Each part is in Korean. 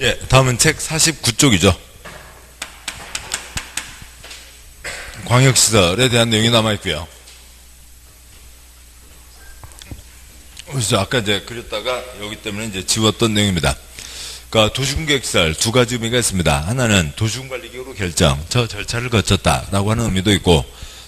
예, 다음은 책 49쪽이죠. 광역시설에 대한 내용이 남아있고요. 그래서 아까 이제 그렸다가 여기 때문에 이제 지웠던 내용입니다. 그러니까 도시군계획시설 두 가지 의미가 있습니다. 하나는 도시군관리기구로 결정, 저 절차를 거쳤다라고 하는 의미도 있고,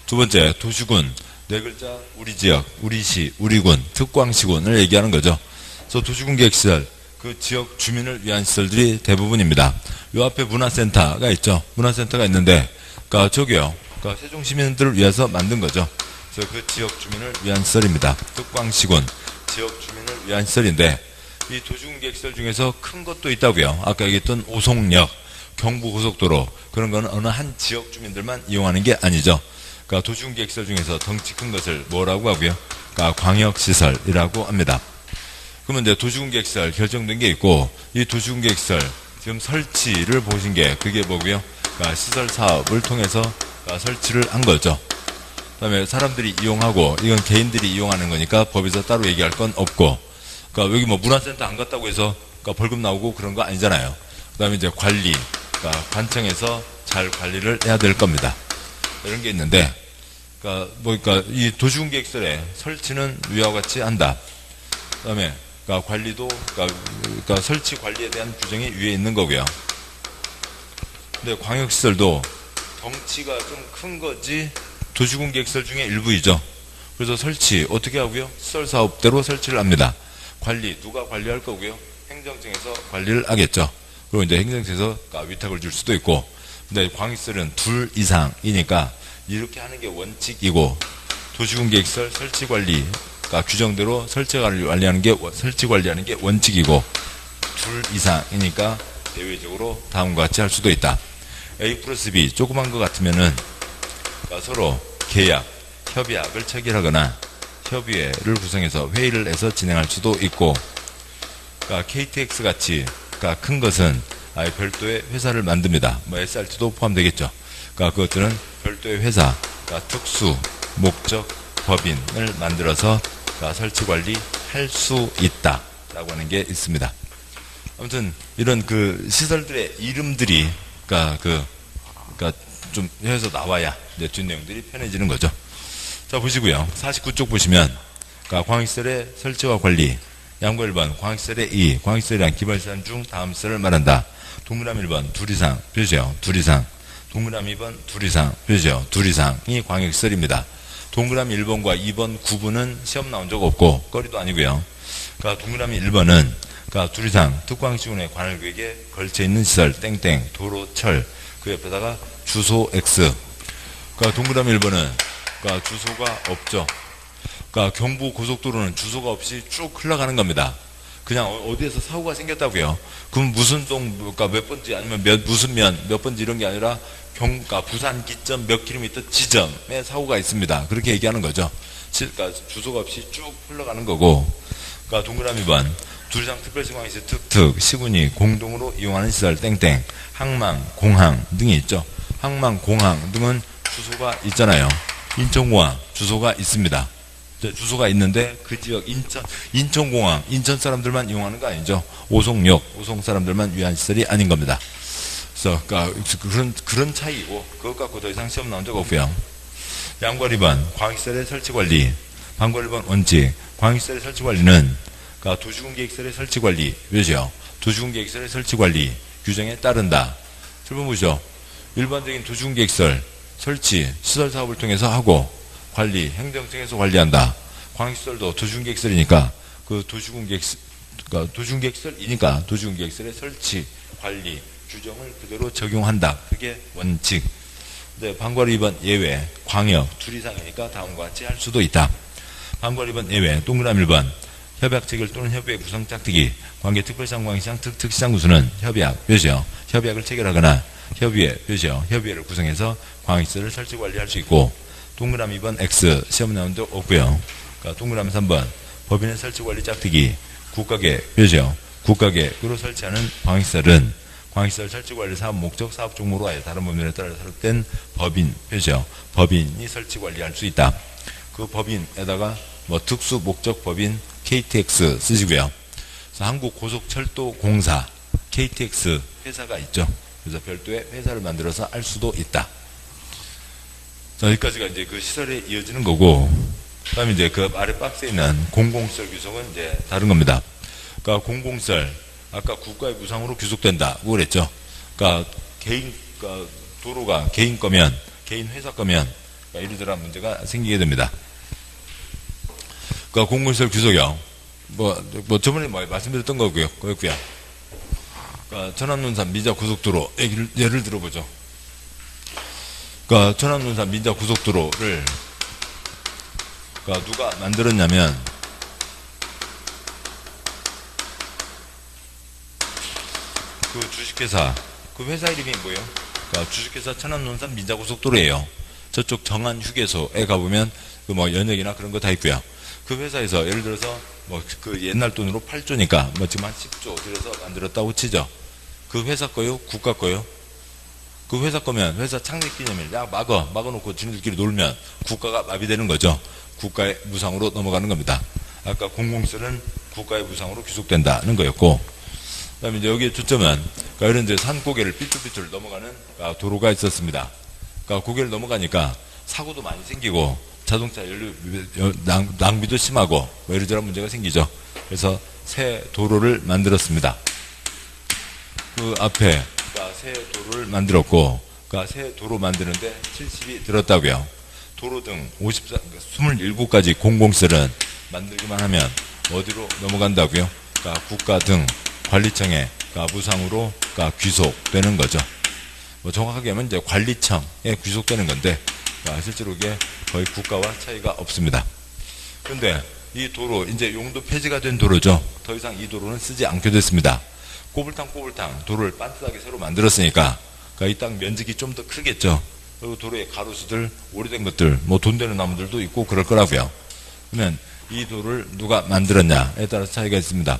두 번째 도시군, 네 글자 우리 지역, 우리 시, 우리 군, 특광시군을 얘기하는 거죠. 그래서 도시군계획시설, 그 지역 주민을 위한 시설들이 대부분입니다. 요 앞에 문화센터가 있죠. 문화센터가 있는데, 그러니까 저기요. 그러니까 세종 시민들을 위해서 만든 거죠. 그래서 그 지역 주민을 위한 시설입니다. 특광시군, 지역 주민을 위한 시설인데, 이 도시군계획시설 중에서 큰 것도 있다고요. 아까 얘기했던 오송역, 경부고속도로, 그런 거는 어느 한 지역 주민들만 이용하는 게 아니죠. 그러니까 도시군계획시설 중에서 덩치 큰 것을 뭐라고 하고요? 그러니까 광역시설이라고 합니다. 그러면 이제 도시군계획시설 결정된 게 있고, 이 도시군계획시설 지금 설치를 보신 게 그게 뭐고요? 그러니까 시설 사업을 통해서 그러니까 설치를 한 거죠. 그다음에 사람들이 이용하고, 이건 개인들이 이용하는 거니까 법에서 따로 얘기할 건 없고, 그러니까 여기 뭐 문화센터 안 갔다고 해서 그러니까 벌금 나오고 그런 거 아니잖아요. 그다음에 이제 관리, 그러니까 관청에서 잘 관리를 해야 될 겁니다. 이런 게 있는데, 그러니까 이 도시군계획시설의 설치는 위와 같이 한다. 그다음에 그러니까 관리도 그러니까 설치 관리에 대한 규정이 위에 있는 거고요. 근데 광역시설도 덩치가 좀 큰 거지 도시군계획시설 중에 일부이죠. 그래서 설치 어떻게 하고요? 시설 사업대로 설치를 합니다. 관리 누가 관리할 거고요? 행정청에서 관리를 하겠죠. 그리고 이제 행정청에서 위탁을 줄 수도 있고, 근데 광역시설은 둘 이상이니까 이렇게 하는 게 원칙이고, 도시군계획시설 설치 관리 규정대로 설치 관리하는 게 원칙이고, 둘 이상이니까 대외적으로 다음과 같이 할 수도 있다. A+B 조그만 거 같으면은 서로 계약, 협약을 체결하거나 협의회를 구성해서 회의를 해서 진행할 수도 있고, 그러니까 KTX 같이 그러니까 큰 것은 아예 별도의 회사를 만듭니다. 뭐 SRT도 포함되겠죠. 그러니까 그것들은 별도의 회사, 그러니까 특수 목적 법인을 만들어서 그러니까 설치 관리할 수 있다라고 하는 게 있습니다. 아무튼 이런 그 시설들의 이름들이 그러니까 좀 해서 나와야 이제 뒷내용들이 편해지는 거죠. 자, 보시고요. 49쪽 보시면 광역시설의 설치와 관리, 양보 1번 광역시설의 광역시설이란 기발시설 중 다음 시설을 말한다. 동그라미 1번 둘 이상 표시요. 둘 이상. 동그라미 2번 둘 이상 표시요. 둘 이상이 광역시설입니다. 동그라미 1번과 2번 구분은 시험 나온 적 없고 거리도 아니고요. 그러니까 동그라미 1번은 그러니까 둘 이상 특광시군의 관할구역에 걸쳐 있는 시설 땡땡 도로 철 그 옆에다가 주소 X. 그러니까 동그라미 1번은 그러니까 주소가 없죠. 그러니까 경부 고속도로는 주소가 없이 쭉 흘러가는 겁니다. 그냥 어디에서 사고가 생겼다고요. 그럼 무슨 동, 그러니까 몇 번지 아니면 무슨 면, 몇 번지 이런 게 아니라 그러니까 부산 기점 몇 킬로미터 지점에 사고가 있습니다. 그렇게 얘기하는 거죠. 그러니까 주소가 없이 쭉 흘러가는 거고, 그러니까 동그라미 번 둘 이상 특별시광역시 특특 시군이 공동으로 이용하는 시설 땡땡 항만, 공항 등이 있죠. 항만, 공항 등은 주소가 있잖아요. 인천공항 주소가 있습니다. 주소가 있는데 그 지역 인천공항 인천 사람들만 이용하는 거 아니죠. 오송역 오송 사람들만 위한 시설이 아닌 겁니다. 그래서 그러니까 그런 차이고, 그것 갖고 더 이상 시험 나온 적 없고요. 양괄 2번 광역시설의 설치관리, 방괄 1번 원칙. 광역시설의 설치관리는 그러니까 도시군계획시설의 설치관리 왜죠? 도시군계획시설의 설치관리 규정에 따른다. 7번 보시죠. 일반적인 도시군계획시설 설치 시설 사업을 통해서 하고 관리 행정청에서 관리한다. 광역시설도 도시군계획시설이니까 도시군계획시설이니까 도시군계획시설의 설치 관리 규정을 그대로 적용한다. 그게 원칙. 네, 방괄 2번 예외 광역 둘 이상이니까 다음과 같이 할 수도 있다. 방괄 2번 예외 동그라미 1번 협약 체결 또는 협의회 구성 짝뜨기 관계 특별시장 광역시장 특특시장 구수는 협약 표시요. 협약을 체결하거나 협의회 표시요. 협의회를 구성해서 광역시설을 설치 관리할 수 있고, 동그라미 2번 X 시험 나온 적 없고요. 그러니까 동그라미 3번 법인의 설치 관리 짝뜨기 국가계획 표시요. 국가계획으로 설치하는 광역시설은 광역시설 설치 관리 사업 목적 사업 종목으로 하여 다른 법률에 따라 설립된 법인 표시요. 법인이 설치 관리할 수 있다. 그 법인에다가 뭐 특수 목적 법인 KTX 쓰시고요. 그래서 한국고속철도공사 KTX 회사가 있죠. 그래서 별도의 회사를 만들어서 할 수도 있다. 자, 여기까지가 이제 그 시설에 이어지는 거고, 그 다음에 이제 그 아래 박스에 있는 공공시설 규속은 이제 다른 겁니다. 그러니까 공공시설, 아까 국가의 무상으로 귀속된다고 그랬죠. 그러니까 그러니까 도로가 개인 거면, 개인 회사 거면, 그러니까 이러저러한 문제가 생기게 됩니다. 그러니까 공공시설 규속이요. 저번에 말씀드렸던 거고요. 그랬고요. 그러니까 천안논산 민자고속도로 예를 들어보죠. 그러니까 천안논산 민자고속도로를 그러니까 누가 만들었냐면 그 주식회사, 그 회사 이름이 뭐예요? 그러니까 주식회사 천안논산 민자고속도로예요. 저쪽 정안휴게소에 가보면 그 연역이나 그런 거 다 있고요. 그 회사에서 예를 들어서 그 옛날 돈으로 8조니까 지금 한 10조 들여서 만들었다고 치죠. 그 회사 거요? 국가 거요? 그 회사 거면 회사 창립 기념일 막아놓고 지네들끼리 놀면 국가가 마비되는 거죠. 국가의 무상으로 넘어가는 겁니다. 아까 공공시설은 국가의 무상으로 귀속된다는 거였고, 그 다음에 이제 여기에 초점은 그러니까 이런 이제 산고개를 삐뚤삐뚤 넘어가는 도로가 있었습니다. 그러니까 고개를 넘어가니까 사고도 많이 생기고 자동차 연료 낭비도 심하고 이러저러한 문제가 생기죠. 그래서 새 도로를 만들었습니다. 그 앞에 새 도로를 만들었고, 새 도로 만드는데 70이 들었다고요. 도로 등 27가지 공공시설은 만들기만 하면 어디로 넘어간다고요? 국가 등 관리청에 무상으로 귀속되는 거죠. 정확하게 하면 이제 관리청에 귀속되는 건데, 실제로 이게 거의 국가와 차이가 없습니다. 그런데 이 도로 이제 용도 폐지가 된 도로죠. 더 이상 이 도로는 쓰지 않게 됐습니다. 꼬불탕 도로를 반듯하게 새로 만들었으니까 이 땅 면적이 좀 더 크겠죠. 그리고 도로의 가로수들, 오래된 것들, 돈 되는 나무들도 있고 그럴 거라고요. 그러면 이 도로를 누가 만들었냐에 따라서 차이가 있습니다.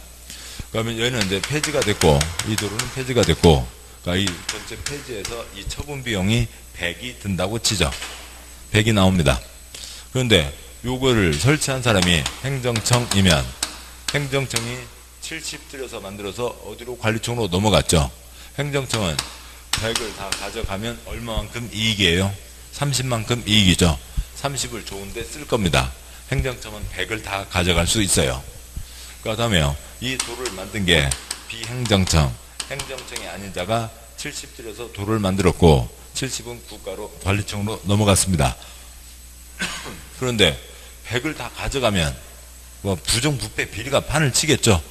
그러면 얘는 이제 폐지가 됐고, 이 도로는 폐지가 됐고, 이 전체 폐지에서 이 처분 비용이 100이 든다고 치죠. 100이 나옵니다. 그런데 요거를 설치한 사람이 행정청이면 행정청이 70 들여서 만들어서 어디로 관리청으로 넘어갔죠. 행정청은 100을 다 가져가면 얼마만큼 이익이에요? 30만큼 이익이죠. 30을 좋은데 쓸 겁니다. 행정청은 100을 다 가져갈 수 있어요. 그 다음에요. 이 도로를 만든 게 비행정청, 행정청이 아닌 자가 70 들여서 도로를 만들었고 70은 국가로 관리청으로 넘어갔습니다. 그런데 100을 다 가져가면 부정부패 비리가 판을 치겠죠.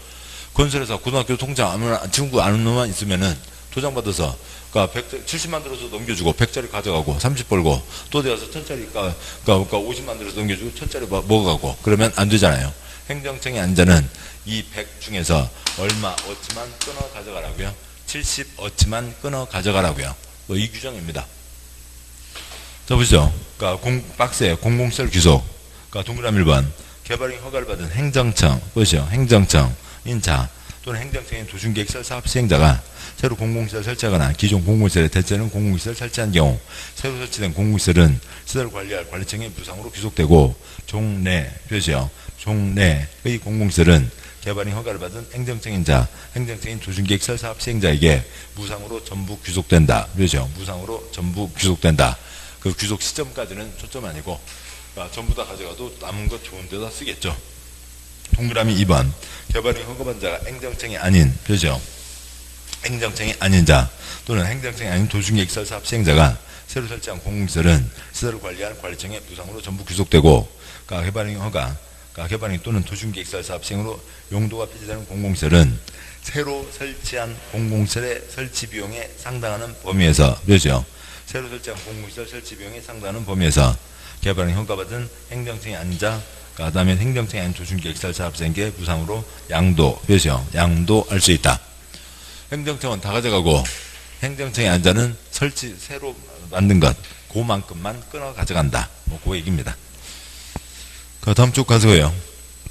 건설회사 고등학교 통장 아무나 친구 아는 놈만 있으면은 도장 받아서 70만 들어서 넘겨주고 100짜리 가져가고 30 벌고 또 되어서 1000짜리 50만 들어서 넘겨주고 1000짜리 먹어가고 그러면 안 되잖아요. 행정청이 아닌 자는 이 100 중에서 얼마 어치만 끊어 가져가라고요. 70 어치만 끊어 가져가라고요. 이 규정입니다. 자, 보시죠. 박스에 공공시설 귀속. 동그라미 1번. 개발행 허가를 받은 행정청. 보시죠. 행정청. 인차 또는 행정청인 도중계획시설 사업 시행자가 새로 공공시설 설치하거나 기존 공공시설에 대체하는 공공시설 설치한 경우 새로 설치된 공공시설은 시설을 관리할 관리청에 무상으로 귀속되고 종래 표시요. 종래의 공공시설은 개발행 허가를 받은 행정청인자, 행정청인 도중계획시설 사업 시행자에게 무상으로 전부 귀속된다. 그렇죠? 무상으로 전부 귀속된다. 그 귀속 시점까지는 초점 아니고 전부 다 가져가도 남은 것 좋은 데다 쓰겠죠. 동그라미 2번. 개발행 허가받은 자가 행정청이 아닌, 그렇죠? 행정청이 아닌 자 또는 행정청이 아닌 도중계획시설 사업 시행자가 새로 설치한 공공시설은 시설을 관리할 관리청에 무상으로 전부 귀속되고 개발행 허가, 개발행 또는 도중계획시설 사업 시행으로 용도가 폐지되는 공공시설은 새로 설치한 공공시설의 설치 비용에 상당하는 범위에서, 그렇죠? 새로 설치한 공공시설 설치 비용에 상당하는 범위에서 개발행 허가받은 행정청이 아닌 자, 그 다음에 행정청이 아닌 도중계획시설 사업시행에 무상으로 양도, 그렇죠? 양도할 수 있다. 행정청은 다 가져가고 행정청이 아닌 자는 설치 새로 만든 것 그만큼만 끊어 가져간다. 그 얘기입니다. 다음 쪽 가서요.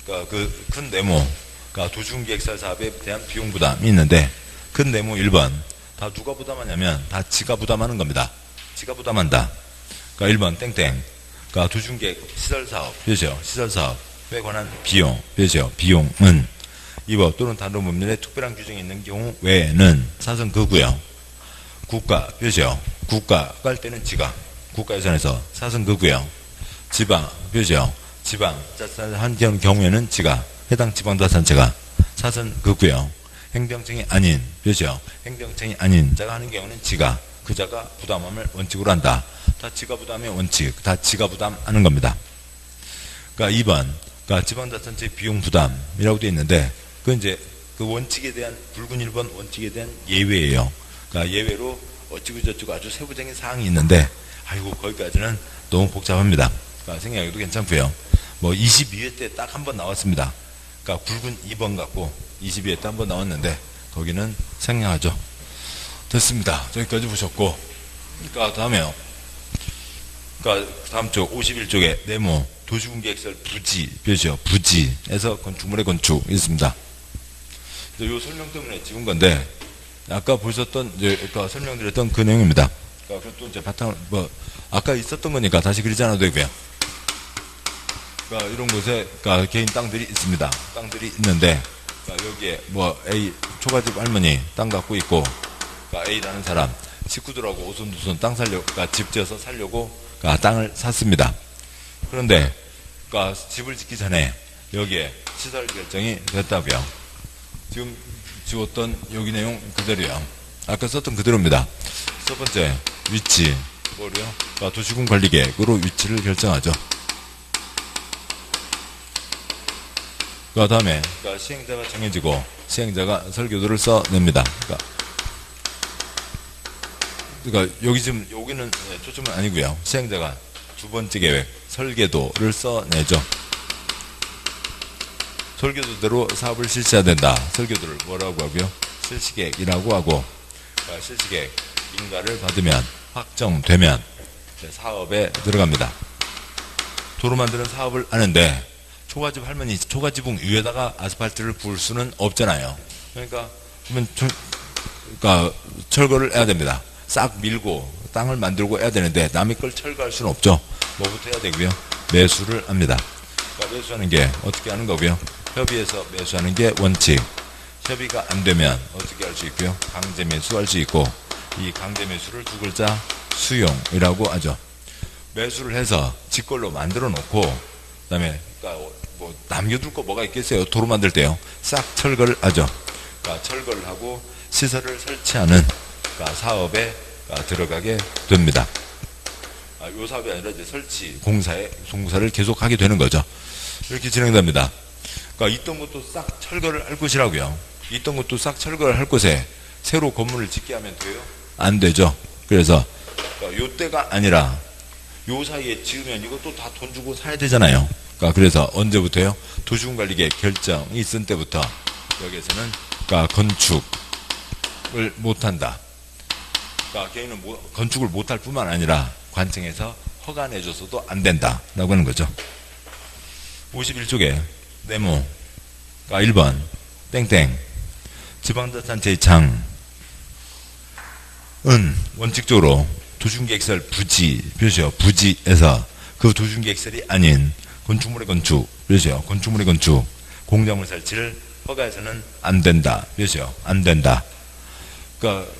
그 큰 네모, 도중계획시설 사업에 대한 비용 부담이 있는데 큰 네모 1번 다 누가 부담하냐면 다 지가 부담하는 겁니다. 지가 부담한다. 1번 땡땡. 도중계획 시설사업, 그렇죠? 시설사업에 관한 비용, 그렇죠? 비용은 입법 또는 다른 법률에 특별한 규정이 있는 경우 외에는 사선 그고요. 국가 표시요. 국가 갈 때는 지가 국가 예산에서 사선 그고요. 지방 표시요. 지방 한 경우에는 지가 해당 지방자치단체가 사선 그고요. 행정청이 아닌 표시요. 행정청이 아닌 자가 하는 경우는 지가 그 자가 부담함을 원칙으로 한다. 다 지가 부담의 원칙, 다 지가 부담하는 겁니다. 그러니까 2번, 그러니까 지방자치단체 비용 부담이라고 되어 있는데, 그 이제 그 원칙에 대한 굵은 1번 원칙에 대한 예외예요. 그러니까 예외로 어찌고 저찌고 아주 세부적인 사항이 있는데, 아이고 거기까지는 너무 복잡합니다. 그러니까 생각해도 괜찮고요. 뭐 22회 때 딱 한 번 나왔습니다. 그러니까 굵은 2번 갖고 22회 때 한 번 나왔는데, 거기는 생략하죠. 됐습니다. 저기까지 보셨고, 그러니까 다음에요. 그러니까 다음 쪽 51쪽에 네모 도시군계획설 부지 표시요. 부지에서 건축물의 건축 있습니다. 요 설명 때문에 찍은 건데 아까 보셨던 아까 설명드렸던 그 내용입니다. 그러니까 또 이제 바탕 뭐 아까 있었던 거니까 다시 그리지 않아도 되고요. 그러니까 이런 곳에 그러니까 개인 땅들이 있습니다. 땅들이 있는데 그러니까 여기에 뭐 A 초가집 할머니 땅 갖고 있고 그러니까 A라는 사람 식구들하고 오손도손 땅 살려고 그러니까 집 지어서 살려고 그러니까 땅을 샀습니다. 그런데 그러니까 집을 짓기 전에 여기에 시설 결정이 됐다고요. 지금 지웠던 여기 내용 그대로요. 아까 썼던 그대로입니다. 첫 번째 위치 뭐래요? 그러니까 도시군 관리계획으로 위치를 결정하죠. 그 다음에 그러니까 시행자가 정해지고 시행자가 설계도를 써냅니다. 그러니까 여기 지금 여기는 초점은 아니고요. 시행자가 두 번째 계획 설계도를 써내죠. 설계도대로 사업을 실시해야 된다. 설계도를 뭐라고 하고요? 실시계획이라고 하고 그러니까 실시계획 인가를 받으면 확정되면 사업에 들어갑니다. 도로 만드는 사업을 하는데 초가집 할머니 초가지붕 위에다가 아스팔트를 부을 수는 없잖아요. 그러니까 철거를 해야 됩니다. 싹 밀고 땅을 만들고 해야 되는데 남의 걸 철거할 수는 없죠. 뭐부터 해야 되고요? 매수를 합니다. 그러니까 매수하는 게 어떻게 하는 거고요? 협의해서 매수하는 게 원칙. 협의가 안 되면 어떻게 할 수 있고요? 강제 매수할 수 있고 이 강제 매수를 두 글자 수용이라고 하죠. 매수를 해서 지 걸로 만들어 놓고 그다음에 그러니까 뭐 남겨둘 거 뭐가 있겠어요? 도로 만들 때요. 싹 철거를 하죠. 그러니까 철거를 하고 시설을 설치하는 그러니까 사업에 들어가게 됩니다. 요 사업이 아니라 이제 설치 공사를 계속하게 되는 거죠. 이렇게 진행됩니다. 그러니까 있던 것도 싹 철거를 할 것이라고요. 있던 것도 싹 철거를 할 곳에 새로 건물을 짓게 하면 돼요? 안 되죠. 그래서 그러니까 요 때가 아니라 요 사이에 지으면 이것도 다 돈 주고 사야 되잖아요. 그러니까 그래서 언제부터요? 도시군관리계획 결정이 있은 때부터 여기에서는 그러니까 건축을 못한다. 그러니까 개인은 건축을 못할 뿐만 아니라 관청에서 허가 내줘서도 안 된다라고 하는 거죠. 51쪽에 네모 그러니까 1번 땡땡 지방자치단체의 장은 원칙적으로 도시군계획설 부지 표시요. 부지에서 그 도시군계획설이 아닌 건축물의 건축 표시요. 건축물의 건축 공작물 설치를 허가해서는 안 된다 표시요. 안 된다. 그러니까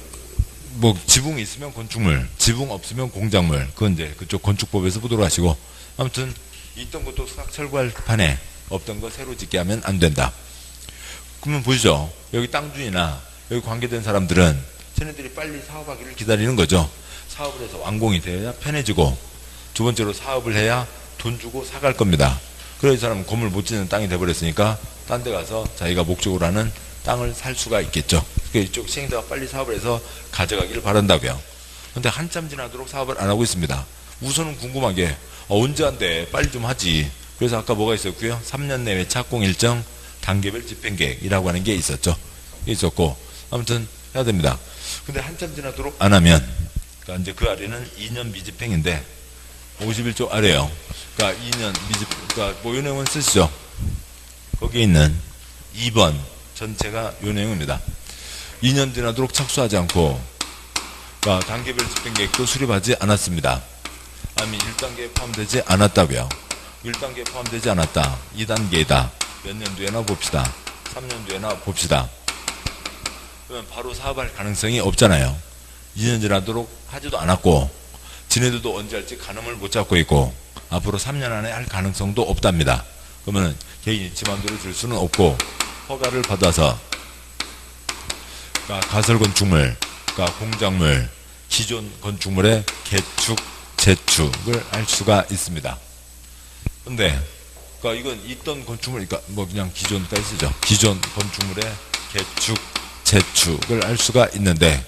뭐 지붕이 있으면 건축물, 지붕 없으면 공작물. 그건 이제 그쪽 건축법에서 보도록 하시고 아무튼 있던 것도 싹 철거할 판에 없던 거 새로 짓게 하면 안 된다. 그러면 보시죠. 여기 땅주인이나 여기 관계된 사람들은 쟤네들이 빨리 사업하기를 기다리는 거죠. 사업을 해서 완공이 돼야 편해지고 두 번째로 사업을 해야 돈 주고 사갈 겁니다. 그래서 이 사람은 건물 못 짓는 땅이 돼버렸으니까 딴 데 가서 자기가 목적으로 하는 땅을 살 수가 있겠죠. 그러니까 이쪽 시행자가 빨리 사업을 해서 가져가기를 바란다고요. 그런데 한참 지나도록 사업을 안 하고 있습니다. 우선은 궁금한 게 언제 한대 빨리 좀 하지. 그래서 아까 뭐가 있었고요. 3년 내외 착공 일정 단계별 집행계획이라고 하는 게 있었고 아무튼 해야 됩니다. 근데 한참 지나도록 안 하면 그러니까 이제 그 아래는 2년 미집행인데 51조 아래요. 그러니까 2년 미집 그러니까 뭐 요 내용은 쓰시죠. 거기에 있는 2번 전체가 요 내용입니다. 2년 지나도록 착수하지 않고 그러니까 단계별 집행계획도 수립하지 않았습니다. 아니면 1단계에 포함되지 않았다고요. 1단계에 포함되지 않았다. 2단계이다. 몇 년도에나 봅시다. 3년 뒤에나 봅시다. 그러면 바로 사업할 가능성이 없잖아요. 2년 지나도록 하지도 않았고 지네들도 언제 할지 가늠을 못 잡고 있고 앞으로 3년 안에 할 가능성도 없답니다. 그러면 개인이 지 마음대로 줄 수는 없고 허가를 받아서 가설 건축물, 공작물, 기존 건축물의 개축, 재축을 할 수가 있습니다. 근데 이건 있던 건축물, 그냥 기존까지 쓰죠. 기존 건축물의 개축, 재축을 할 수가 있는데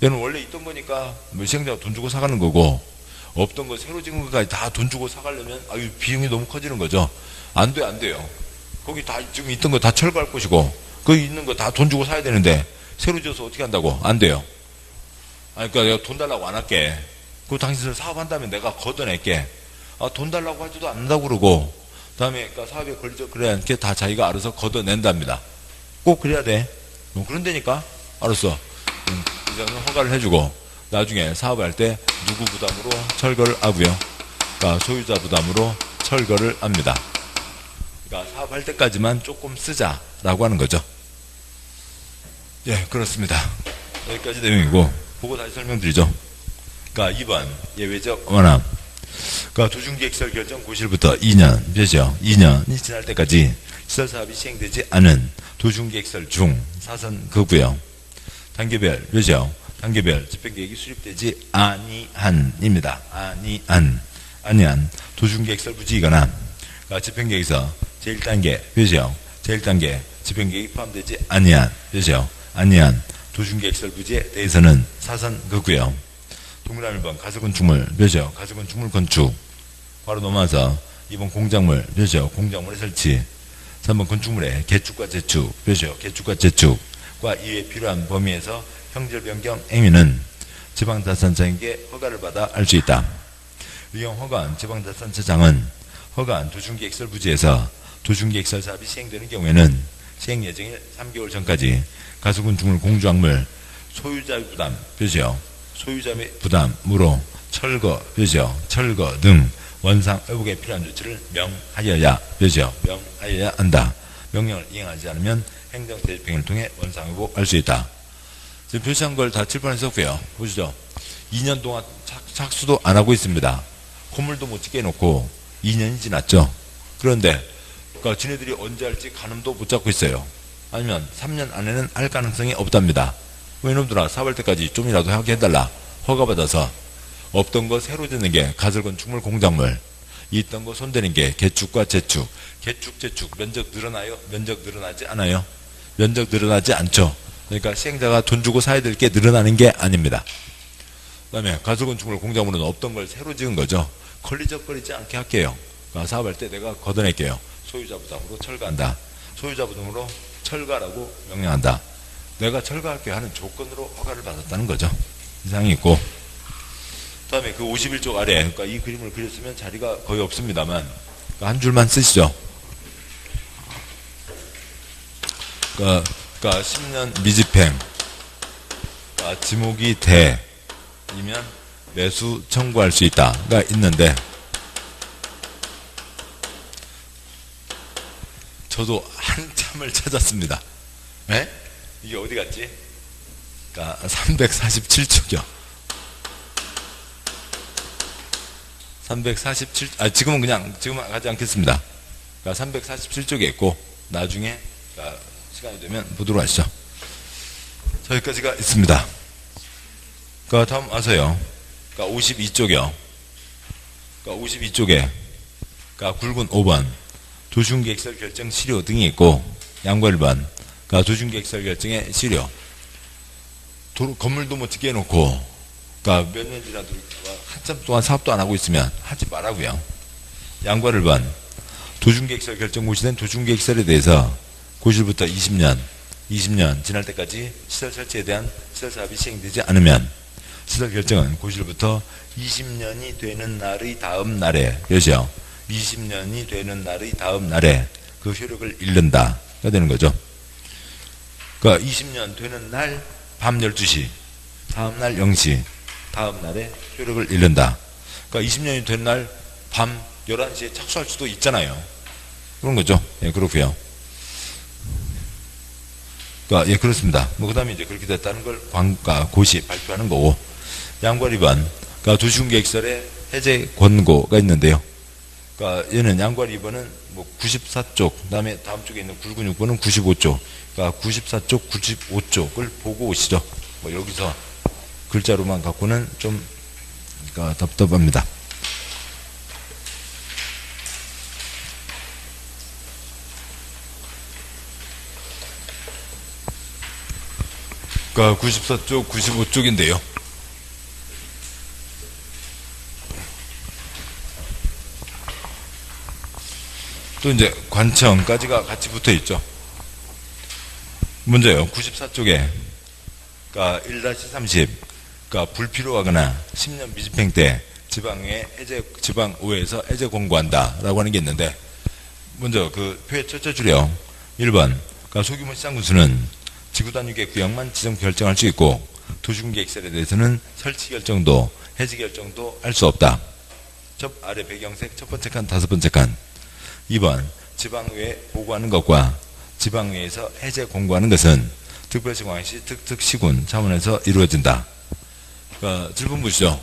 얘는 원래 있던 거니까 시행자가 돈 주고 사가는 거고 없던 거 새로 짓는 것까지 다 돈 주고 사가려면 비용이 너무 커지는 거죠. 안 돼요. 거기 다 지금 있던 거 다 철거할 것이고 거기 있는 거 다 돈 주고 사야 되는데 새로 지어서 어떻게 한다고? 안 돼요. 그러니까 내가 돈 달라고 안 할게. 그 당신들 사업한다면 내가 걷어낼게. 돈 달라고 하지도 않는다고 그러고 그다음에 사업에 걸리죠. 그래야 이렇게 다 자기가 알아서 걷어낸답니다. 꼭 그래야 돼. 그런다니까 알았어. 이자는 허가를 해주고 나중에 사업할 때 누구 부담으로 철거를 하고요. 소유자 부담으로 철거를 합니다. 사업할 때까지만 조금 쓰자라고 하는 거죠. 예, 그렇습니다. 여기까지 내용이고 보고 다시 설명드리죠. 2번 예외적 완화. 도중계획설 결정 고실부터 2년 몇이요? 2년이 지날 때까지 시설사업이 시행되지 않은 도중계획설 중 사선거구요. 단계별 몇이요? 단계별 집행계획이 수립되지 아니한입니다. 아니한 도중계획설 부지이거나 집행계획에서 제1단계 몇이요? 제1단계 집행계획이 포함되지 아니한 몇이요? 아니한 도중계획설 부지에 대해서는 사선거구요. 동그라미 1번 가설건축물 몇이요? 가설건축물 건축. 바로 넘어와서 2번 공작물 몇이요? 공작물의 설치. 3번 건축물의 개축과 재축 몇이요? 개축과 재축과 이에 필요한 범위에서 형질 변경 행위는 지방자치단체에게 허가를 받아 할 수 있다. 의형 허가한 지방자치단체장은 허가한 도중계획설 부지에서 도중계획설 사업이 시행되는 경우에는 시행 예정일 3개월 전까지 가설건축물 공작물 소유자의 부담 몇이요? 소유자의 부담으로 철거 몇이요? 철거 등 원상 회복에 필요한 조치를 명하여야 몇이요? 명하여야 한다. 명령을 이행하지 않으면 행정대집행을 통해 원상 회복할 수 있다. 지금 표시한 걸 다 칠판에 썼고요. 보시죠. 2년 동안 착수도 안 하고 있습니다. 건물도 못 짓게 해놓고 2년이 지났죠. 그런데 지네들이 언제 할지 가늠도 못 잡고 있어요. 아니면 3년 안에는 할 가능성이 없답니다. 이놈들아 사업할 때까지 좀이라도 하게 해달라. 허가받아서 없던 거 새로 짓는 게 가설건축물 공작물, 있던 거 손대는 게 개축과 재축. 개축, 재축 면적 늘어나요? 면적 늘어나지 않아요? 면적 늘어나지 않죠. 그러니까 시행자가 돈 주고 사야 될 게 늘어나는 게 아닙니다. 그 다음에 가설건축물 공작물은 없던 걸 새로 지은 거죠. 걸리적거리지 않게 할게요. 사업할 때 내가 걷어낼게요. 소유자 부담으로 철거한다. 소유자 부담으로 철거라고 명령한다. 내가 철거할게 하는 조건으로 허가를 받았다는 거죠. 이상이 있고 그 다음에 그 51쪽 아래 이 그림을 그렸으면 자리가 거의 없습니다만 한 줄만 쓰시죠. 10년 미집행 지목이 대이면 매수 청구할 수 있다가 있는데 저도 한참을 찾았습니다. 네? 이게 어디 갔지? 347쪽이요. 347, 지금은 가지 않겠습니다. 347쪽에 있고, 나중에, 시간이 되면 보도록 하시죠. 여기까지가 있습니다. 다음 와서요. 52쪽이요. 52쪽에, 굵은 5번, 도중계획설 결정 시료 등이 있고, 양과 1번, 도중계획설 결정의 시료. 건물도 못 짓게 해놓고, 몇 년 지나도 한참 동안 사업도 안 하고 있으면 하지 말라고요. 양과 1번, 도중계획설 결정 고시된 도중계획설에 대해서 고실부터 20년 지날 때까지 시설 설치에 대한 시설 사업이 시행되지 않으면 시설 결정은 고실부터 20년이 되는 날의 다음 날에 몇이요? 20년이 되는 날의 다음 날에 그 효력을 잃는다가 되는 거죠. 20년 되는 날 밤 12시, 다음 날 0시, 다음 날에 효력을 잃는다. 20년이 되는 날 밤 11시에 착수할 수도 있잖아요. 그런 거죠. 예, 그렇고요. 그러니까 예, 그렇습니다. 뭐 그다음에 이제 그렇게 됐다는 걸 고시 발표하는 거고, 양관 위반. 그러니까 도시군계획설에 해제 권고가 있는데요. 그러니까 얘는 양관 위반은 뭐 94쪽, 그다음에 다음 쪽에 있는 굵은 6번은 95쪽. 그러니까 94쪽, 95쪽을 보고 오시죠. 뭐 여기서 글자로만 갖고는 좀 그러니까 답답합니다. 그러니까 94쪽, 95쪽인데요. 또 이제 관청까지가 같이 붙어 있죠. 문제요. 94쪽에 그러니까 1-30, 그러니까 불필요하거나 10년 미집행 때 지방의회에서 해제 권고한다라고 하는 게 있는데, 먼저 그 표의 첫째 줄이요. 1번. 그러니까 소규모 시장 군수는 지구단위계획 구역만 지정 결정할 수 있고, 도시군계획설에 대해서는 설치 결정도, 해지 결정도 할 수 없다. 아래 배경색 첫 번째 칸, 다섯 번째 칸. 2번. 지방의회에 보고하는 것과 지방의회에서 해제 권고하는 것은 특별시, 광역시, 특특시군 차원에서 이루어진다. 그러니까 7번 보시죠.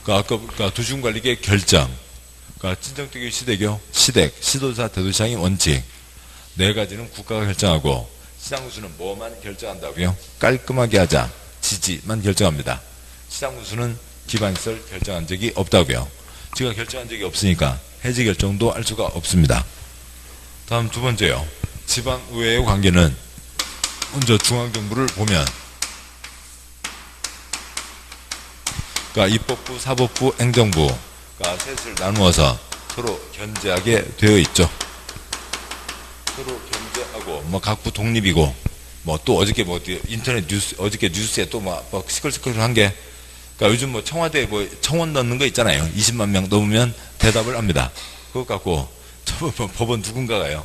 그러니까 도시군관리계획 결정, 그러니까 친정특유 시대교, 시댁, 시도사, 대도시장의 원칙 네 가지는 국가가 결정하고, 시장군수는 뭐만 결정한다고요? 깔끔하게 하자, 지지만 결정합니다. 시장군수는 기반시설 결정한 적이 없다고요. 지가 결정한 적이 없으니까 해지 결정도 할 수가 없습니다. 다음 두 번째요. 지방의회의 관계는 먼저 중앙정부를 보면, 그러니까 입법부, 사법부, 행정부가 셋을 나누어서 서로 견제하게 되어 있죠. 서로 견제하고, 뭐 각부 독립이고, 뭐 또 어저께 뭐 인터넷 뉴스, 어저께 뉴스에 또 막 시끌시끌한 게, 그러니까 요즘 뭐 청와대 뭐 청원 넣는 거 있잖아요. 20만 명 넘으면 대답을 합니다. 그것 갖고 법원 누군가가요.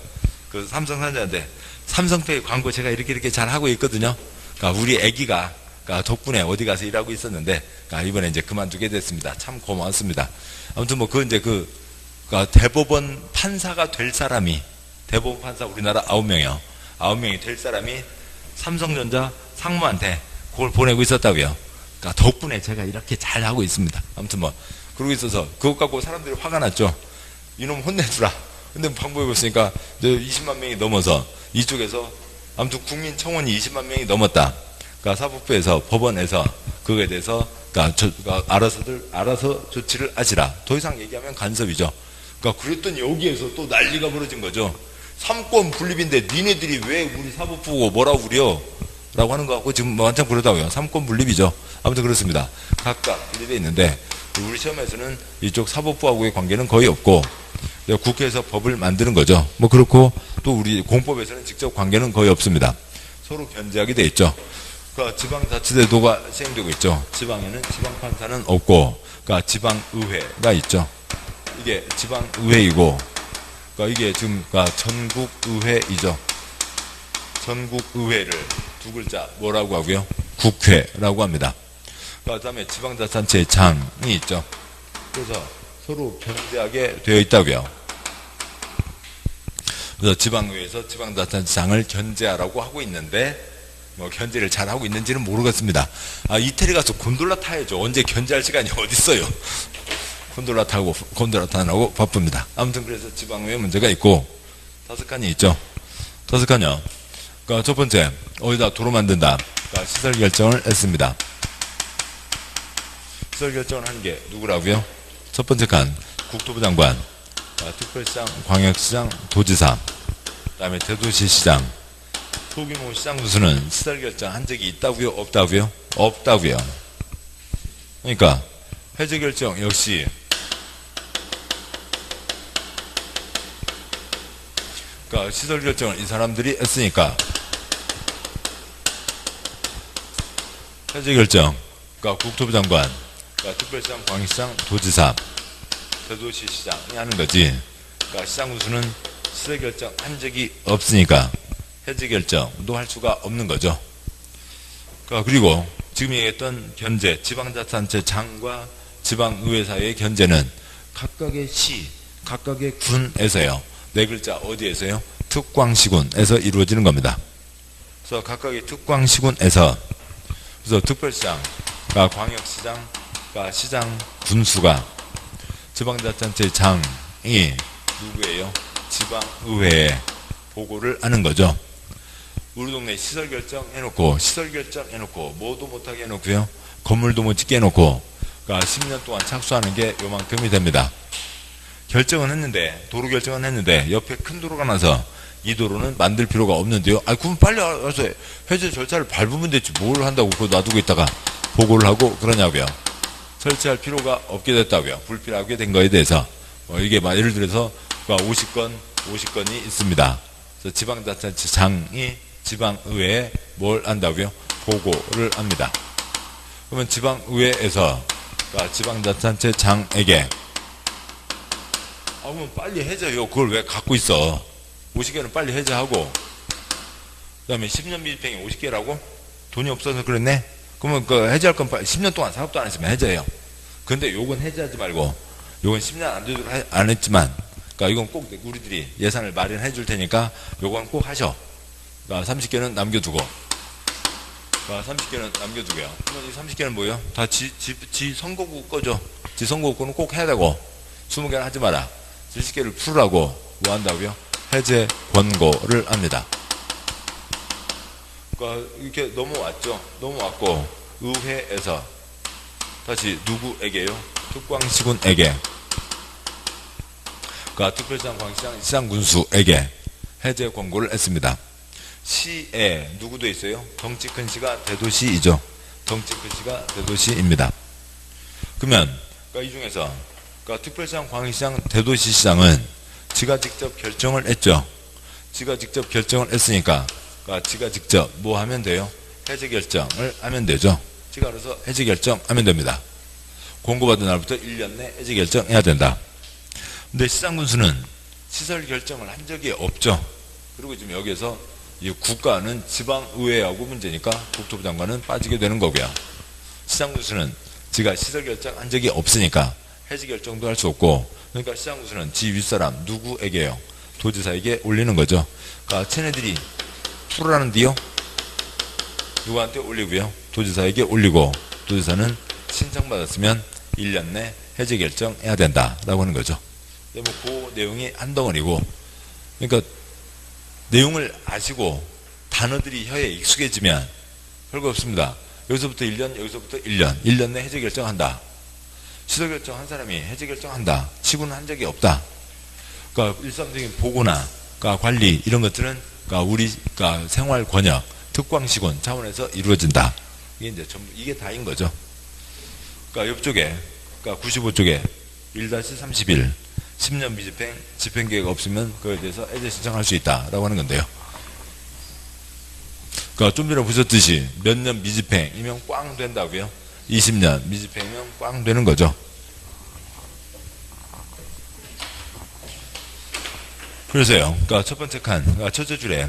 그 삼성산자인데, 삼성페이 광고 제가 이렇게 잘 하고 있거든요. 그러니까 우리 애기가 그러니까 덕분에 어디 가서 일하고 있었는데, 그러니까 이번에 이제 그만두게 됐습니다. 참 고맙습니다. 아무튼 뭐 그건 이제 그러니까 대법원 판사가 될 사람이, 대법원 판사 우리나라 9명이요. 9명이 될 사람이 삼성전자 상무한테 그걸 보내고 있었다고요. 그러니까 덕분에 제가 이렇게 잘 하고 있습니다. 아무튼 뭐 그러고 있어서 그것 갖고 사람들이 화가 났죠. 이놈 혼내주라. 근데 방법해 보시니까 20만 명이 넘어서 이쪽에서 아무튼 국민청원이 20만 명이 넘었다. 그러니까 사법부에서, 법원에서 그거에 대해서 그러니까 알아서 조치를 하시라. 더 이상 얘기하면 간섭이죠. 그러니까 그랬더니 여기에서 또 난리가 벌어진 거죠. 삼권 분립인데 니네들이 왜 우리 사법부고 뭐라고 그려? 라고 하는 거 같고 지금 완전 그러다고요. 삼권 분립이죠. 아무튼 그렇습니다. 각각 분립되어 있는데, 우리 시험에서는 이쪽 사법부하고의 관계는 거의 없고, 국회에서 법을 만드는 거죠. 뭐 그렇고, 또 우리 공법에서는 직접 관계는 거의 없습니다. 서로 견제하게 돼 있죠. 그러니까 지방자치제도가 시행되고 있죠. 지방에는 지방판사는 없고, 그러니까 지방의회가 있죠. 이게 지방의회이고, 그러니까 이게 지금 그러니까 전국의회이죠. 전국의회를 두 글자 뭐라고 하고요? 국회라고 합니다. 그 다음에 지방자치단체의 장이 있죠. 그래서 서로 견제하게 되어 있다고요. 그래서 지방의회에서 지방자치단체장을 견제하라고 하고 있는데, 뭐 견제를 잘 하고 있는지는 모르겠습니다. 이태리 가서 곤돌라 타야죠. 언제 견제할 시간이 어디 있어요? 곤돌라 타느라고 바쁩니다. 아무튼 그래서 지방의회 문제가 있고, 다섯 칸이 있죠. 다섯 칸이요. 그러니까 첫 번째, 어디다 도로 만든다. 그러니까 시설 결정을 했습니다. 시설 결정을 한 게 누구라고요? 첫 번째 칸, 국토부 장관, 특별시장, 광역시장, 도지사, 그 다음에 대도시시장. 소규모 시장 군수는 시설 결정 한 적이 있다고요? 없다고요? 없다고요. 그러니까 해제 결정 역시 그러니까 시설 결정을 이 사람들이 했으니까 해제 결정, 그러니까 국토부 장관, 그러니까 특별시장, 광역시장, 도지사, 대도시시장이 하는 거지. 그러니까 시장 군수는 시설 결정 한 적이 없으니까 해제 결정도 할 수가 없는 거죠. 그러니까 그리고 지금 얘기했던 견제, 지방자치단체 장과 지방의회 사이의 견제는 각각의 시, 각각의 군에서요. 네 글자 어디에서요? 특광시군에서 이루어지는 겁니다. 그래서 각각의 특광시군에서 그래서 특별시장, 그러니까 광역시장, 그러니까 시장 군수가 지방자치단체 장이 누구예요? 지방의회에 보고를 하는 거죠. 우리 동네 시설 결정 해놓고 뭐도 못하게 해놓고요. 건물도 못 짓게 해놓고 그러니까 10년 동안 착수하는 게 요만큼이 됩니다. 결정은 했는데 도로 결정은 했는데 옆에 큰 도로가 나서 이 도로는 만들 필요가 없는데요. 그럼 빨리 알아서 해제 절차를 밟으면 되지 뭘 한다고 그거 놔두고 있다가 보고를 하고 그러냐고요. 설치할 필요가 없게 됐다고요. 불필요하게 된 거에 대해서 이게 예를 들어서 50건이 있습니다. 그래서 지방자치단체장이 지방의회에 뭘 한다고요? 보고를 합니다. 그러면 지방의회에서 그러니까 지방자치단체장에게 그러면 빨리 해제해요. 그걸 왜 갖고 있어? 50개는 빨리 해제하고 그 다음에 10년 미집행이 50개라고? 돈이 없어서 그랬네? 그러면 그 해제할 건 빨리 10년 동안 사업도 안 했으면 해제해요. 근데 요건 해제하지 말고 요건 10년 안 되도록 안 했지만 그러니까 이건 꼭 우리들이 예산을 마련해 줄 테니까 요건 꼭 하셔. 그러니까 30개는 남겨두고 그러니까 30개는 남겨두고요. 그러면 이 30개는 뭐예요? 다 지 선거구 거죠. 지 선거구 거는 꼭 해야 되고 20개는 하지 마라. 70개를 풀으라고 뭐 한다고요? 해제 권고를 합니다. 그러니까 이렇게 넘어왔죠. 넘어왔고 의회에서 다시 누구에게요? 특광시군에게 그러니까 특별시장, 광시장, 시장군수에게 해제 권고를 했습니다. 시에 누구도 있어요? 덩치 큰 시가 대도시이죠. 덩치 큰 시가 대도시입니다. 그러면 그러니까 이 중에서 그러니까 특별시장, 광시장, 대도시시장은 지가 직접 결정을 했죠. 지가 직접 결정을 했으니까 그러니까 지가 직접 뭐 하면 돼요? 해제 결정을 하면 되죠. 지가 알아서 해제 결정하면 됩니다. 공고받은 날부터 1년 내 해제 결정해야 된다. 근데 시장군수는 시설 결정을 한 적이 없죠. 그리고 지금 여기에서 이 국가는 지방의회하고 문제니까 국토부 장관은 빠지게 되는 거고요. 시장군수는 지가 시설 결정 한 적이 없으니까 해지 결정도 할 수 없고 그러니까 시장군수는 지 윗사람 누구에게요? 도지사에게 올리는 거죠. 그러니까 쟤네들이 풀으라는데요. 누구한테 올리고요? 도지사에게 올리고 도지사는 신청받았으면 1년 내 해지 결정해야 된다라고 하는 거죠. 근데 뭐 그 내용이 한 덩어리고 그러니까 내용을 아시고 단어들이 혀에 익숙해지면 별거 없습니다. 여기서부터 1년, 여기서부터 1년 내 해제 결정한다. 시설 결정 한 사람이 해제 결정한다. 치고는 한 적이 없다. 그러니까 일상적인 보고나 그러니까 관리 이런 것들은 그러니까 우리 그러니까 생활 권역, 특광시군 차원에서 이루어진다. 이게 이제 전부 이게 다인 거죠. 그러니까 옆쪽에 그러니까 95쪽에 1-31 10년 미집행 집행계획 없으면 그에 대해서 해제 신청할 수 있다라고 하는 건데요. 그러니까 좀 전에 보셨듯이 몇 년 미집행이면 꽝 된다고요. 20년 미집행이면 꽝 되는 거죠. 그래서요. 그러니까 첫 번째 칸, 그러니까 첫째 줄에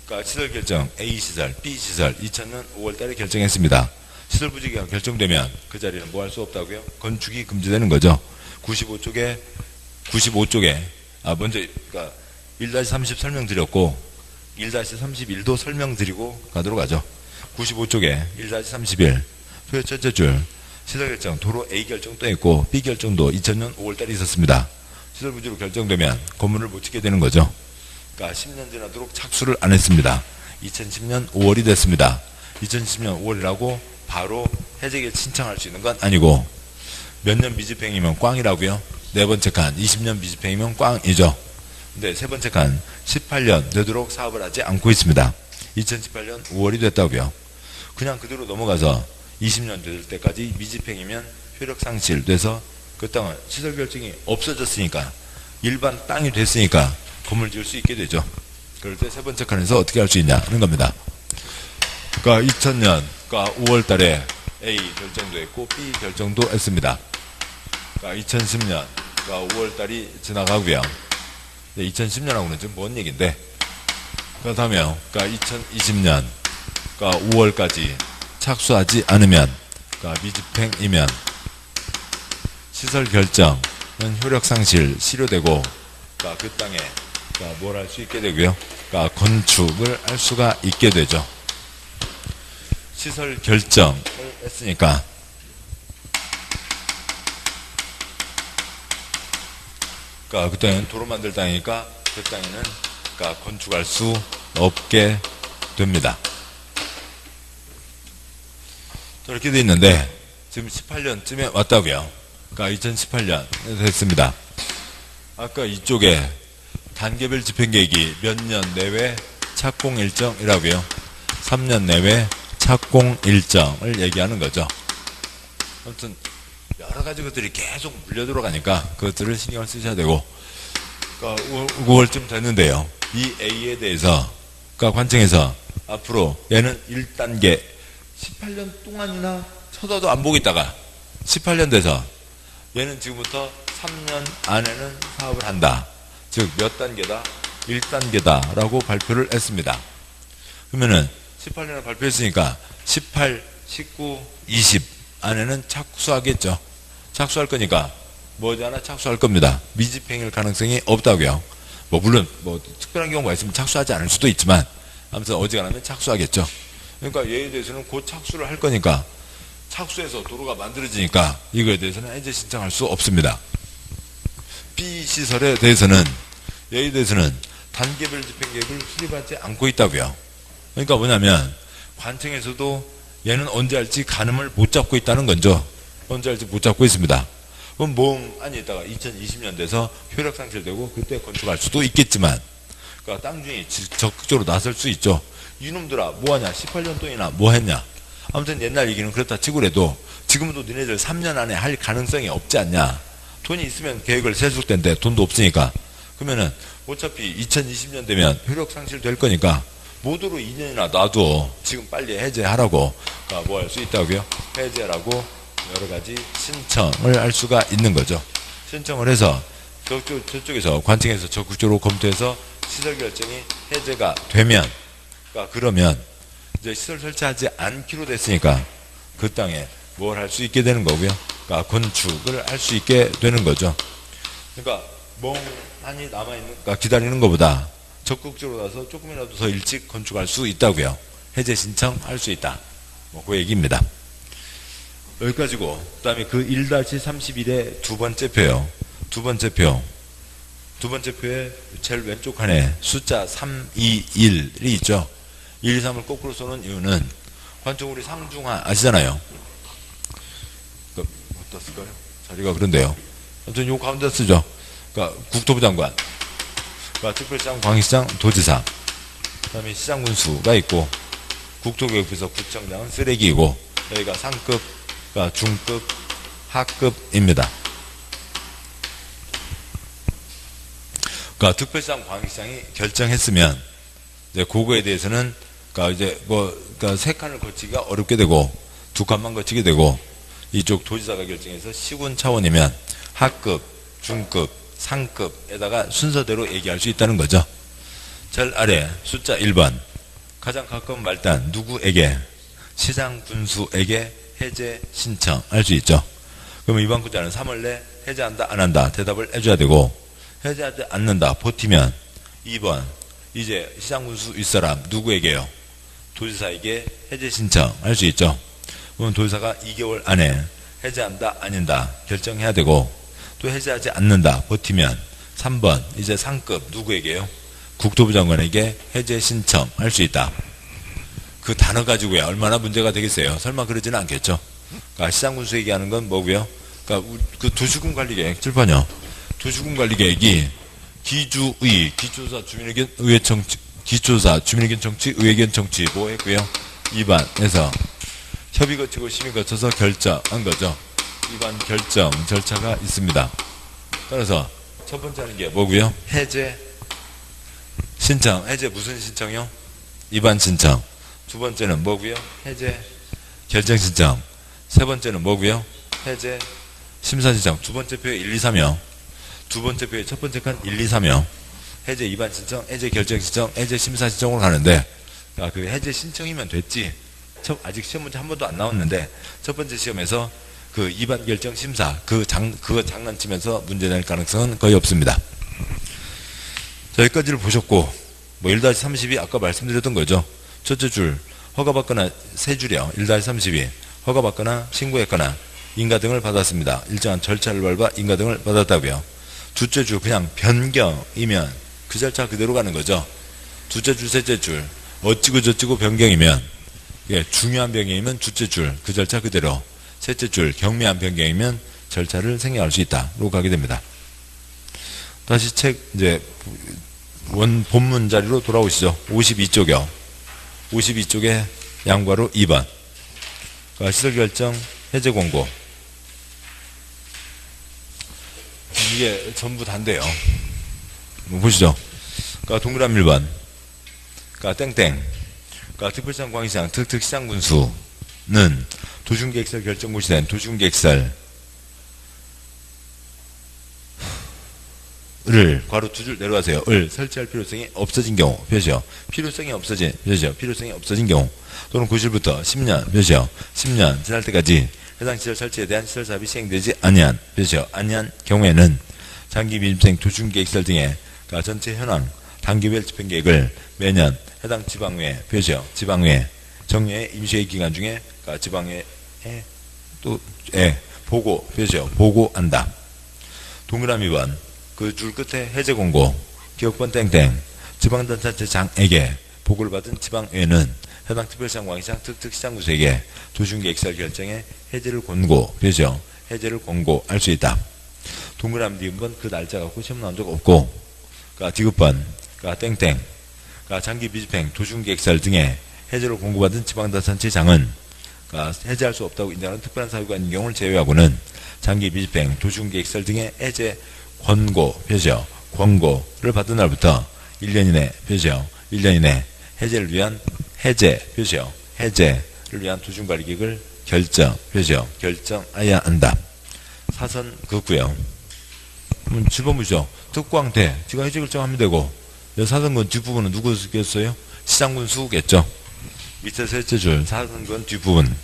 그러니까 시설 결정 A 시설, B 시설 2000년 5월달에 결정했습니다. 시설 부지가 결정되면 그 자리는 뭐 할 수 없다고요? 건축이 금지되는 거죠. 95쪽에 먼저 그러니까 1-30 설명드렸고 1-31도 설명드리고 가도록 하죠. 95쪽에 1-31 표 첫째 줄 시설 결정 도로 A 결정도 했고 B 결정도 2000년 5월달에 있었습니다. 시설 부지로 결정되면 건물을 못 짓게 되는 거죠. 그러니까 10년 지나도록 착수를 안 했습니다. 2010년 5월이 됐습니다. 2010년 5월이라고 바로 해제 신청할 수 있는 건 아니고 몇 년 미집행이면 꽝이라고요. 네 번째 칸 20년 미집행이면 꽝이죠. 근데 세 번째 칸 18년 되도록 사업을 하지 않고 있습니다. 2018년 5월이 됐다고요. 그냥 그대로 넘어가서 20년 될 때까지 미집행이면 효력 상실돼서 그 땅은 시설 결정이 없어졌으니까 일반 땅이 됐으니까 건물 지을 수 있게 되죠. 그럴 때 세 번째 칸에서 어떻게 할 수 있냐는 겁니다. 그러니까 2000년 그러니까 5월 달에 A 결정도 했고 B 결정도 했습니다. 그러니까 2010년 그러니까 5월 달이 지나가고요. 2010년하고는 좀 먼 얘기인데 그렇다면 그러니까 2020년 그러니까 5월까지 착수하지 않으면 그러니까 미집행이면 시설 결정은 효력 상실 실효되고 그러니까 그 땅에 그러니까 뭘 할 수 있게 되고요. 그러니까 건축을 할 수가 있게 되죠. 시설 결정을 했으니까 그러니까 그 땅에는 도로 만들 땅이니까 그 땅에는 그러니까 건축할 수 없게 됩니다. 이렇게 돼 있는데 지금 18년쯤에 왔다고요. 그러니까 2018년 됐습니다. 아까 이쪽에 단계별 집행계획이 몇 년 내외 착공 일정이라고요. 3년 내외 착공 일정을 얘기하는 거죠. 아무튼 여러 가지 것들이 계속 물려 들어가니까 그것들을 신경을 쓰셔야 되고, 그러니까 5월쯤 됐는데요. 이 A에 대해서 그러니까 관청에서 앞으로 얘는 1단계 18년 동안이나 쳐다도 안 보고 있다가 18년 돼서 얘는 지금부터 3년 안에는 사업을 한다. 즉 몇 단계다? 1단계다 라고 발표를 했습니다. 그러면은 18년을 발표했으니까 18, 19, 20 안에는 착수하겠죠. 착수할 거니까 머지않아 착수할 겁니다. 미집행일 가능성이 없다고요. 뭐 물론 뭐 특별한 경우가 있으면 착수하지 않을 수도 있지만 아무튼 어지간하면 착수하겠죠. 그러니까 얘에 대해서는 곧 착수를 할 거니까 착수해서 도로가 만들어지니까 이거에 대해서는 해제 신청할 수 없습니다. B 시설에 대해서는 얘에 대해서는 단계별 집행계획을 수립하지 않고 있다고요. 그러니까 뭐냐면 관청에서도 얘는 언제 할지 가늠을 못 잡고 있다는 거죠. 언제 할지 못 잡고 있습니다. 그럼 멍하니 있다가 2020년 돼서 효력 상실되고 그때 건축할 수도 있겠지만, 그러니까 땅 주인이 적극적으로 나설 수 있죠. 이놈들아 뭐하냐, 18년 동안이나 뭐했냐. 아무튼 옛날 얘기는 그렇다 치고라도 지금도 니네들 3년 안에 할 가능성이 없지 않냐. 돈이 있으면 계획을 세울 텐데 돈도 없으니까. 그러면은 어차피 2020년 되면 효력 상실될 거니까 모두로 2년이나 놔둬. 지금 빨리 해제하라고. 그러니까 뭐 할 수 있다고요? 해제라고 여러 가지 신청을 할 수가 있는 거죠. 신청을 해서 저쪽에서 관청에서 적극적으로 검토해서 시설 결정이 해제가 되면, 그러니까 그러면 이제 시설 설치하지 않기로 됐으니까 그 땅에 뭘 할 수 있게 되는 거고요. 그러니까 건축을 할 수 있게 되는 거죠. 그러니까 멍하니 남아있는, 그러니까 기다리는 것보다 적극적으로 나서 조금이라도 더 일찍 건축할 수 있다고요. 해제 신청할 수 있다. 뭐 그 얘기입니다. 여기까지고, 그 다음에 그 1-31의 두 번째 표요. 두 번째 표의 제일 왼쪽 칸에 숫자 321이 있죠. 1, 2, 3을 거꾸로 쏘는 이유는 관청 우리 상중하 아시잖아요. 어디다 쓸까요? 자리가 그런데요. 아무튼 요 가운데 쓰죠. 그러니까 국토부 장관, 그러니까 특별시장, 광역시장, 도지사, 그 다음에 시장군수가 있고, 국토교육부에서 구청장은 쓰레기이고, 여기가 상급, 그러니까 중급, 하급입니다. 그러니까 특별시장, 광역시장이 결정했으면 이제 그거에 대해서는 그러니까 이제 그러니까 세 칸을 거치기가 어렵게 되고 두 칸만 거치게 되고, 이쪽 도지사가 결정해서 시군 차원이면 하급, 중급, 상급에다가 순서대로 얘기할 수 있다는 거죠. 제일 아래 숫자 1번 가장 가까운 말단 누구에게? 시장 군수에게 해제 신청할 수 있죠. 그러면 이번 구자는 3월 내 해제한다 안 한다 대답을 해줘야 되고, 해제하지 않는다 버티면 2번 이제 시장 군수 윗사람 누구에게요? 도지사에게 해제 신청할 수 있죠. 그러면 도지사가 2개월 안에 해제한다 아닌다 결정해야 되고, 또 해제하지 않는다 버티면 3번 이제 상급 누구에게요? 국토부 장관에게 해제 신청할 수 있다. 그 단어 가지고야 얼마나 문제가 되겠어요? 설마 그러지는 않겠죠. 그러니까 시장군수 얘기하는 건 뭐고요? 그러니까 그 도시군 관리계획 칠판이요. 도시군 관리계획이 기주의, 기초사 주민의견 의회 청취, 기초사 주민의견 청취, 의회견 청취 뭐 했고요? 2반에서 협의 거치고 심의 거쳐서 결정한 거죠. 2반 결정 절차가 있습니다. 따라서 첫 번째 하는 게 뭐고요? 해제 신청. 해제 무슨 신청이요? 2반 신청. 두 번째는 뭐고요? 해제 결정 신청. 세 번째는 뭐고요? 해제 심사 신청. 두 번째 표에 1, 2, 3이요. 두 번째 표에 첫 번째 칸 1, 2, 3이요. 해제 2반 신청, 해제 결정 신청, 해제 심사 신청으로 가는데, 그 해제 신청이면 됐지. 아직 시험 문제 한 번도 안 나왔는데 첫 번째 시험에서 그 2반 결정 심사 그거 장난치면서 문제 낼 가능성은 거의 없습니다. 자, 여기까지를 보셨고, 뭐 1-32 아까 말씀드렸던 거죠. 첫째 줄 허가받거나 세 줄이요. 1-32 허가받거나 신고했거나 인가 등을 받았습니다. 일정한 절차를 밟아 인가 등을 받았다고요. 둘째 줄 그냥 변경이면 그 절차 그대로 가는 거죠. 둘째 줄, 셋째 줄 어찌고 저찌고 변경이면 중요한 변경이면 둘째 줄 그 절차 그대로, 셋째 줄 경미한 변경이면 절차를 생략할 수 있다로 가게 됩니다. 다시 책 이제 본문 자리로 돌아오시죠. 52쪽이요. 52쪽에 양괄호 2번 시설결정 해제 공고. 이게 전부 단데요. 보시죠. 동그라미 1번 땡땡 특별시장 광시장 특특시장 군수는 도중계획설 결정 고시된 도중계획설 을 괄호 두 줄 내려가세요. 을 설치할 필요성이 없어진 경우 표시요. 필요성이 없어진 표시요. 필요성이 없어진 경우 또는 고실부터 10년 표시요. 10년 지날 때까지 해당 시설 설치에 대한 시설 사업이 시행되지 아니한 표시요. 아니한 경우에는 장기 미집행 도중계획설 등의 전체 현황 단기별 집행계획을 매년 해당 지방회 표시요. 지방회 정례 임시회의 기간 중에 지방회에 또 보고 표시요. 보고한다. 동그라미 2번 그 줄 끝에 해제 공고 기업번 땡땡 지방단체장에게 보고를 받은 지방회는 해당 특별시장 광시장 특특시장구수에게 도중계획설 결정에 해제를 권고 표시요. 해제를 권고할 수 있다. 동그라미 디귿번 그 날짜 갖고 시험 나온 적 없고 디귿번 땡땡 장기 미집행 도중계획설 등의 해제를 권고받은 지방단체장은 해제할 수 없다고 인정하는 특별한 사유가 있는 경우를 제외하고는 장기 미집행 도중계획설 등의 해제 권고 표시요. 권고를 받은 날부터 1년 이내 표시요. 1년 이내 해제를 위한 해제 표시요. 해제를 위한 도중관리계획을 결정 표시요. 결정해야 한다. 사선 긋고요. 7번 보시죠. 특광대 지가 해제 결정하면 되고 사선근 뒷부분은 누구겠어요? 시장군수겠죠. 밑에 셋째 줄 사선근 뒷부분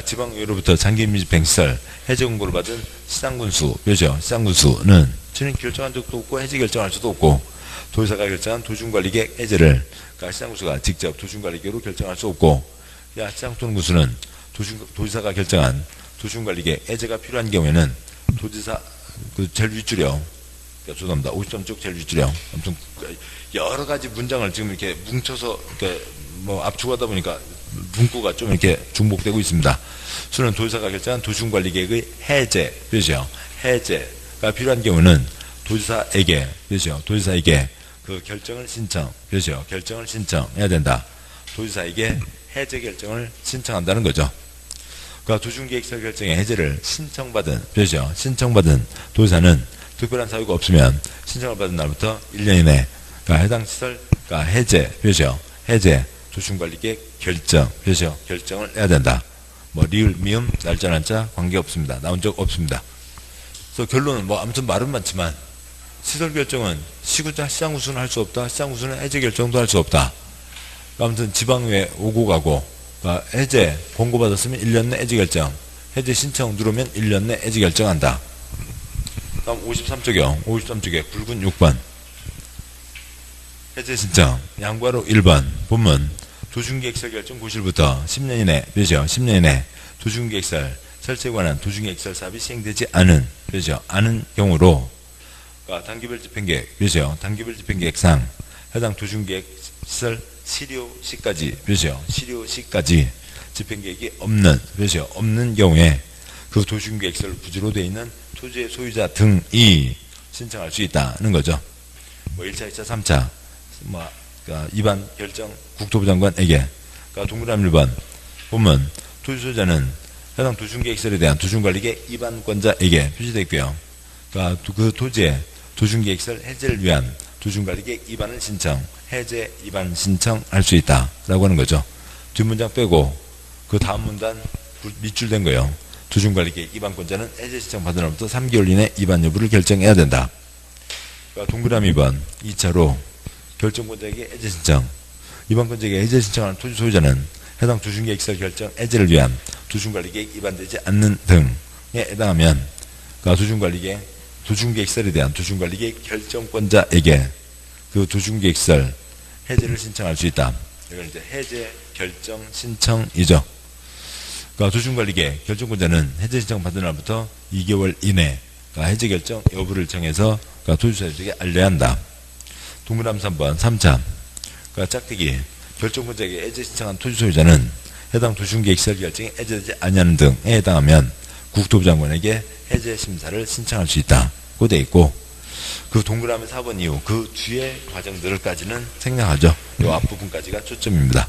지방의회로부터 장기 미집행 시설 해제 공고를 받은 시장군수 표시요. 시장군수는 저는 결정한 적도 없고 해제 결정할 수도 없고 도지사가 결정한 도중관리계획 해제를 시장군수가 직접 도중관리계획으로 결정할 수 없고 시장 또는 군수는 도지사가 결정한 도중관리계획 해제가 필요한 경우에는 도지사 제일 윗줄이요. 죄송합니다. 53쪽 제일 윗줄이요. 아무튼 여러 가지 문장을 지금 이렇게 뭉쳐서 이렇게 압축하다 보니까 문구가 좀 이렇게 중복되고 있습니다. 수는 도지사가 결정한 도중관리계획의 해제 표시요. 해제가 필요한 경우는 도지사에게 표시요. 도지사에게 그 결정을 신청 표시요. 결정을 신청해야 된다. 도지사에게 해제 결정을 신청한다는 거죠. 도중계획설 결정의 해제를 신청받은 표시요. 신청받은 도지사는 특별한 사유가 없으면 신청을 받은 날부터 1년 이내 해당 시설 해제 표시요. 해제 도중관리계획 결정 표시요. 결정을 해야 된다. 리을 미음 날짜 날짜 관계없습니다. 나온 적 없습니다. 그래서 결론은 아무튼 말은 많지만 시설 결정은 시장군수는 할 수 없다. 시장군수는 해제 결정도 할 수 없다. 아무튼 지방회 오고 가고 해제 공고받았으면 1년 내 해제 결정, 해제 신청 누르면 1년 내 해제 결정한다. 다음 53쪽이요. 53쪽에 굵은 6번 해제 신청 양괄호 1번 본문 도중계획설 결정 고실부터 10년 이내 표시요. 10년 이내 도중계획설 설치에 관한 도중계획설 사업이 시행되지 않은 표시요. 않은 경우로 단기별 집행계획 표시요. 단기별 집행계획상 해당 도중계획설 실효시까지 표시요. 실효시까지 집행계획이 없는 표시요. 없는 경우에 그 도중계획설 부지로 되어 있는 토지의 소유자 등이 신청할 수 있다는 거죠. 1차, 2차, 3차 입안 결정 국토부 장관에게 동그라미 1번 보면 토지 소유자는 해당 도중계획설에 대한 도중관리계획 입안권자에게 표시되어 있고요. 그 토지의 도중계획설 해제를 위한 도중관리계획 입안을 신청, 해제 입안 신청할 수 있다라고 하는 거죠. 뒷문장 빼고 그 다음 문단 밑줄된 거예요. 도중관리계획 입안권자는 해제 신청 받은 날부터 3개월 이내 입안 여부를 결정해야 된다. 동그라미 2번 2차로 결정권자에게 해제 신청, 입안권자에게 해제 신청하는 토지 소유자는 해당 도중계획설 결정 해제를 위한 도중관리계획 입안되지 않는 등에 해당하면 도중계획설에 대한 도중관리계획 결정권자에게 그 도중계획설 해제를 신청할 수 있다. 이걸 이제 해제 결정 신청이죠. 그러니까 도시군관리계 결정권자는 해제 신청 받은 날부터 2개월 이내 해제 결정 여부를 정해서 토지소유주에게 알려야 한다. 동그라미 3번 3차 짝대기 결정권자에게 해제 신청한 토지소유자는 해당 도시군계획시설 결정이 해제되지 아니하는 등에 해당하면 국토부 장관에게 해제 심사를 신청할 수 있다. 고 돼 있고 그 동그라미 4번 이후 그 뒤에 과정들까지는 생략하죠. 이 앞부분까지가 초점입니다.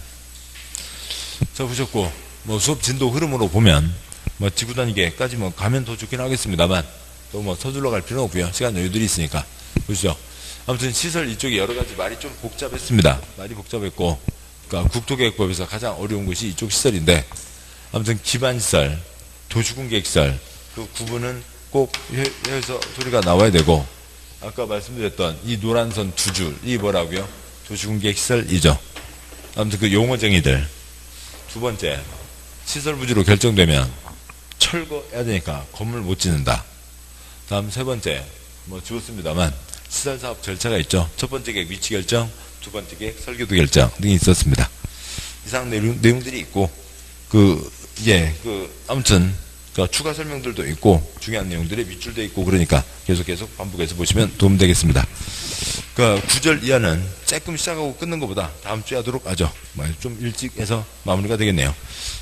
자, 보셨고 수업 진도 흐름으로 보면 지구단위계까지 가면 더 좋긴 하겠습니다만 또 서둘러 갈 필요는 없고요. 시간 여유들이 있으니까 보시죠. 아무튼 시설 이쪽에 여러 가지 말이 좀 복잡했습니다. 말이 복잡했고 그러니까 국토계획법에서 가장 어려운 것이 이쪽 시설인데 아무튼 기반시설, 도시군계획시설 그 구분은 꼭 여기서 소리가 나와야 되고 아까 말씀드렸던 이 노란선 두 줄이 뭐라고요? 도시군계획시설이죠. 아무튼 그 용어 정의들. 두 번째, 시설 부지로 결정되면 철거해야 되니까 건물 못 짓는다. 다음 세 번째, 지웠습니다만 시설사업 절차가 있죠. 첫 번째 계획 위치 결정, 두 번째 계획 설계도 결정 등이 있었습니다. 이상 내용들이 있고 아무튼 추가 설명들도 있고 중요한 내용들이 밑줄돼 있고 그러니까 계속 반복해서 보시면 도움되겠습니다. 그러니까 9절 이하는 조금 시작하고 끊는 것보다 다음 주에 하도록 하죠. 좀 일찍 해서 마무리가 되겠네요.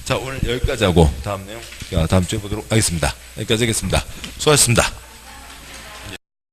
자, 오늘 여기까지 하고 다음 내용 다음 주에 보도록 하겠습니다. 여기까지 하겠습니다. 수고하셨습니다.